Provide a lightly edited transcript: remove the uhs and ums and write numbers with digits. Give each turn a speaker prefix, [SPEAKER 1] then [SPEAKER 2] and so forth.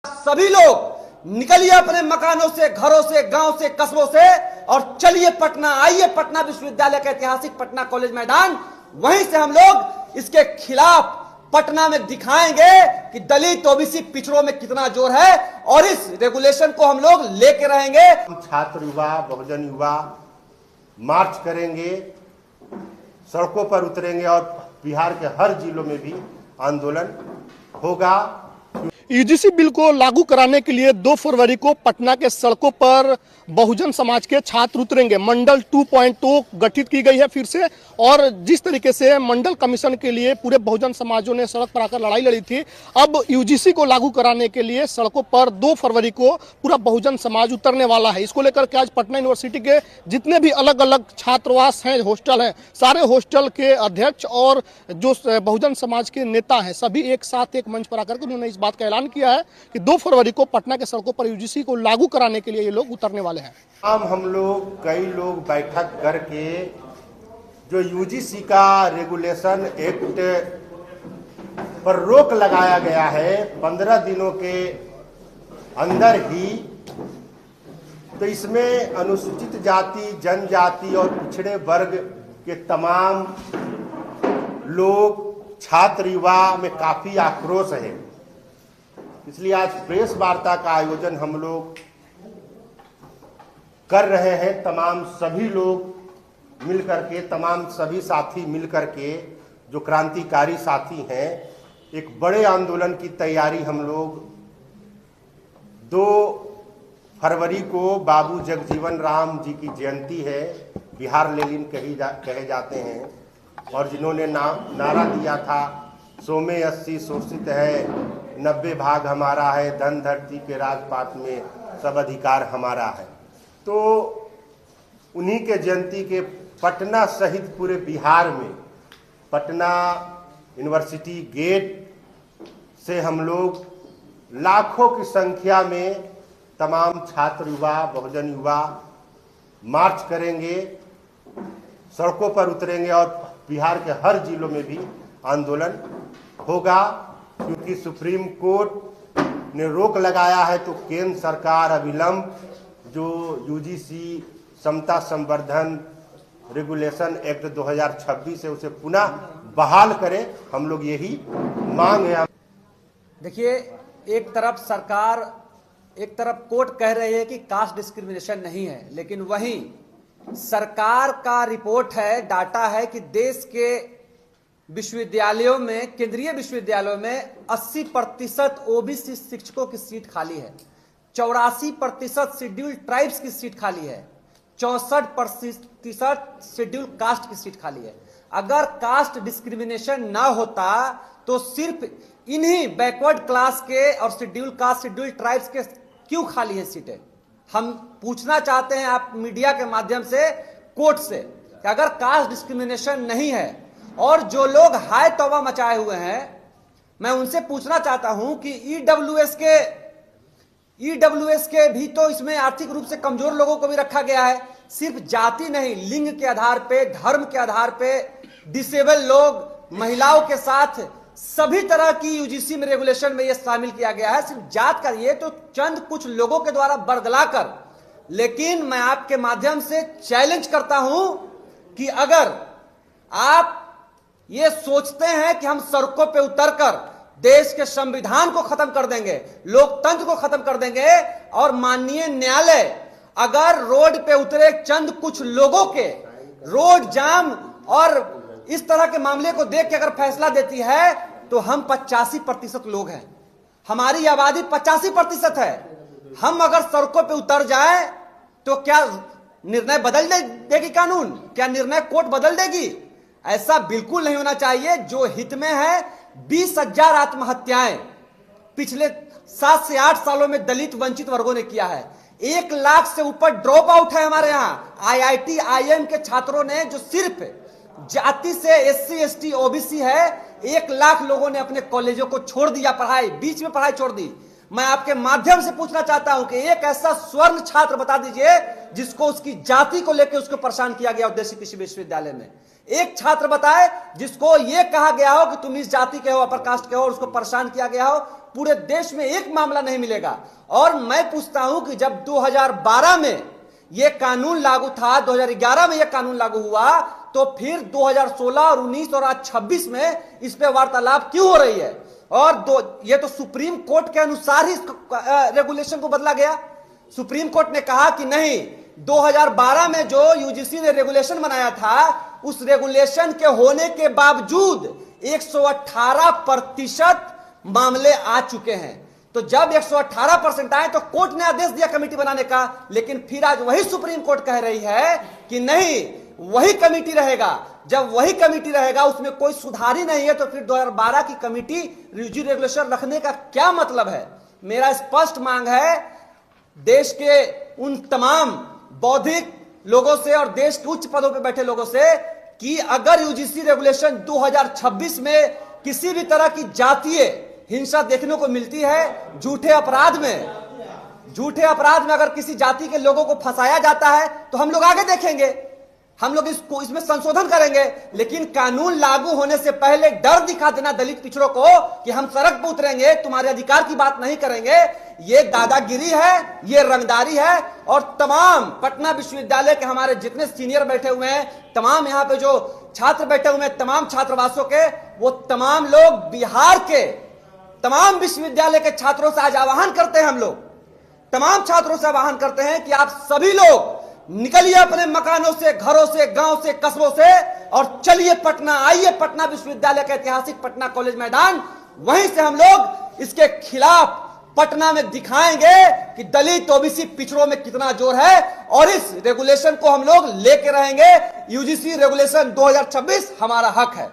[SPEAKER 1] सभी लोग निकलिए अपने मकानों से, घरों से, गांव से, कस्बों से और चलिए पटना, आइए पटना विश्वविद्यालय का ऐतिहासिक पटना कॉलेज मैदान। वहीं से हम लोग इसके खिलाफ पटना में दिखाएंगे कि दलित ओबीसी पिछड़ों में कितना जोर है और इस रेगुलेशन को हम लोग लेके रहेंगे।
[SPEAKER 2] छात्र युवा, बहुजन युवा मार्च करेंगे, सड़कों पर उतरेंगे और बिहार के हर जिलों में भी आंदोलन होगा।
[SPEAKER 3] यूजीसी बिल को लागू कराने के लिए 2 फरवरी को पटना के सड़कों पर बहुजन समाज के छात्र उतरेंगे। मंडल 2.0 गठित की गई है फिर से, और जिस तरीके से मंडल कमीशन के लिए पूरे बहुजन समाजों ने सड़क पर आकर लड़ाई लड़ी थी, अब यूजीसी को लागू कराने के लिए सड़कों पर 2 फरवरी को पूरा बहुजन समाज उतरने वाला है। इसको लेकर के आज पटना यूनिवर्सिटी के जितने भी अलग अलग छात्रावास हैं, हॉस्टल हैं, सारे हॉस्टल के अध्यक्ष और जो बहुजन समाज के नेता हैं, सभी एक साथ एक मंच पर आकर के उन्होंने इस बात का ऐलान किया है कि 2 फरवरी को पटना के सड़कों पर यूजीसी को लागू कराने के लिए ये लोग उतरने वाले हैं।
[SPEAKER 2] हम लोग कई लोग बैठक करके जो यूजीसी का रेगुलेशन एक्ट पर रोक लगाया गया है 15 दिनों के अंदर ही, तो इसमें अनुसूचित जाति, जनजाति और पिछड़े वर्ग के तमाम लोग, छात्र युवा में काफी आक्रोश है। इसलिए आज प्रेस वार्ता का आयोजन हम लोग कर रहे हैं। तमाम सभी लोग मिलकर के, तमाम सभी साथी मिलकर के, जो क्रांतिकारी साथी हैं, एक बड़े आंदोलन की तैयारी हम लोग 2 फरवरी को बाबू जगजीवन राम जी की जयंती है, बिहार लेनिन कहे जाते हैं, और जिन्होंने नारा दिया था 100 में 80 शोषित है, 90 भाग हमारा है, धन धरती के राजपाट में सब अधिकार हमारा है। तो उन्हीं के जयंती के पटना सहित पूरे बिहार में पटना यूनिवर्सिटी गेट से हम लोग लाखों की संख्या में तमाम छात्र युवा, बहुजन युवा मार्च करेंगे, सड़कों पर उतरेंगे और बिहार के हर जिलों में भी आंदोलन होगा। क्योंकि सुप्रीम कोर्ट ने रोक लगाया है, तो केंद्र सरकार अविलंब जो यूजीसी समता संवर्धन रेगुलेशन एक्ट 2026 है उसे पुनः बहाल करे। हम लोग यही मांग है।
[SPEAKER 1] देखिए, एक तरफ सरकार, एक तरफ कोर्ट कह रही है कि कास्ट डिस्क्रिमिनेशन नहीं है, लेकिन वहीं सरकार का रिपोर्ट है, डाटा है कि देश के विश्वविद्यालयों में, केंद्रीय विश्वविद्यालयों में 80% ओबीसी शिक्षकों की सीट खाली है, 84% शेड्यूल ट्राइब्स की सीट खाली है, 64% शेड्यूल कास्ट की सीट खाली है। अगर कास्ट डिस्क्रिमिनेशन ना होता तो सिर्फ इन्हीं बैकवर्ड क्लास के और शेड्यूल कास्ट, शेड्यूल ट्राइब्स के क्यों खाली है सीटें? हम पूछना चाहते हैं आप मीडिया के माध्यम से कोर्ट से कि अगर कास्ट डिस्क्रिमिनेशन नहीं है और जो लोग हाय तौबा मचाए हुए हैं, मैं उनसे पूछना चाहता हूं कि ईडब्ल्यूएस के भी तो इसमें आर्थिक रूप से कमजोर लोगों को भी रखा गया है। सिर्फ जाति नहीं, लिंग के आधार पे, धर्म के आधार पे, डिसेबल लोग, महिलाओं के साथ सभी तरह की यूजीसी में रेगुलेशन में यह शामिल किया गया है। सिर्फ जात का ये तो चंद कुछ लोगों के द्वारा बरगलाकर, लेकिन मैं आपके माध्यम से चैलेंज करता हूं कि अगर आप ये सोचते हैं कि हम सड़कों पे उतरकर देश के संविधान को खत्म कर देंगे, लोकतंत्र को खत्म कर देंगे, और माननीय न्यायालय अगर रोड पे उतरे चंद कुछ लोगों के रोड जाम और इस तरह के मामले को देख के अगर फैसला देती है, तो हम 85% लोग हैं, हमारी आबादी 85% है। हम अगर सड़कों पे उतर जाए तो क्या निर्णय बदल देगी कानून? क्या निर्णय कोर्ट बदल देगी? ऐसा बिल्कुल नहीं होना चाहिए। जो हित में है, 20,000 आत्महत्याएं पिछले 7 से 8 सालों में दलित वंचित वर्गों ने किया है। 1 लाख से ऊपर ड्रॉप आउट है हमारे यहाँ। आईआईटी, आईएम के छात्रों ने, जो सिर्फ जाति से एससी, एसटी, ओबीसी है, 1 लाख लोगों ने अपने कॉलेजों को छोड़ दिया, पढ़ाई बीच में पढ़ाई छोड़ दी। मैं आपके माध्यम से पूछना चाहता हूं कि एक ऐसा स्वर्ण छात्र बता दीजिए जिसको उसकी जाति को लेकर उसको परेशान किया गया उद्देश्य किसी विश्वविद्यालय में। एक छात्र बताए जिसको यह कहा गया हो कि तुम इस जाति के हो, अपर कास्ट के हो, और उसको परेशान किया गया हो। पूरे देश में एक मामला नहीं मिलेगा। और मैं पूछता हूं कि जब 2012 में यह कानून लागू था, 2011 में यह कानून लागू हुआ, तो फिर 2016 और 19 और आज 26 में इस पे वार्तालाप क्यों हो रही है? और ये तो सुप्रीम कोर्ट के अनुसार ही रेगुलेशन को बदला गया। सुप्रीम कोर्ट ने कहा कि नहीं, 2012 में जो यूजीसी ने रेगुलेशन बनाया था, उस रेगुलेशन के होने के बावजूद 118% मामले आ चुके हैं। तो जब 118% आए तो कोर्ट ने आदेश दिया कमेटी बनाने का, लेकिन फिर आज वही सुप्रीम कोर्ट कह रही है कि नहीं, वही कमेटी रहेगा। जब वही कमेटी रहेगा, उसमें कोई सुधार ही नहीं है, तो फिर 2012 की कमेटी यूजी रेगुलेशन रखने का क्या मतलब है? मेरा स्पष्ट मांग है देश के उन तमाम बौद्धिक लोगों से और देश के उच्च पदों पर बैठे लोगों से कि अगर यूजीसी रेगुलेशन 2026 में किसी भी तरह की जातीय हिंसा देखने को मिलती है, झूठे अपराध में अगर किसी जाति के लोगों को फंसाया जाता है, तो हम लोग आगे देखेंगे, हम लोग इसमें संशोधन करेंगे। लेकिन कानून लागू होने से पहले डर दिखा देना दलित पिछड़ों को कि हम सड़क पर उतरेंगे, तुम्हारे अधिकार की बात नहीं करेंगे, ये दादागिरी है, ये रंगदारी है। और तमाम पटना विश्वविद्यालय के हमारे जितने सीनियर बैठे हुए हैं, तमाम यहाँ पे जो छात्र बैठे हुए हैं, तमाम छात्रावासों के, वो तमाम लोग बिहार के तमाम विश्वविद्यालय के छात्रों से आज आह्वान करते हैं, हम लोग तमाम छात्रों से आह्वान करते हैं कि आप सभी लोग निकलिए अपने मकानों से, घरों से, गांव से, कस्बों से और चलिए पटना, आइए पटना विश्वविद्यालय का ऐतिहासिक पटना कॉलेज मैदान। वहीं से हम लोग इसके खिलाफ पटना में दिखाएंगे कि दलित ओबीसी पिछड़ों में कितना जोर है, और इस रेगुलेशन को हम लोग लेके रहेंगे। यूजीसी रेगुलेशन 2026 हमारा हक है।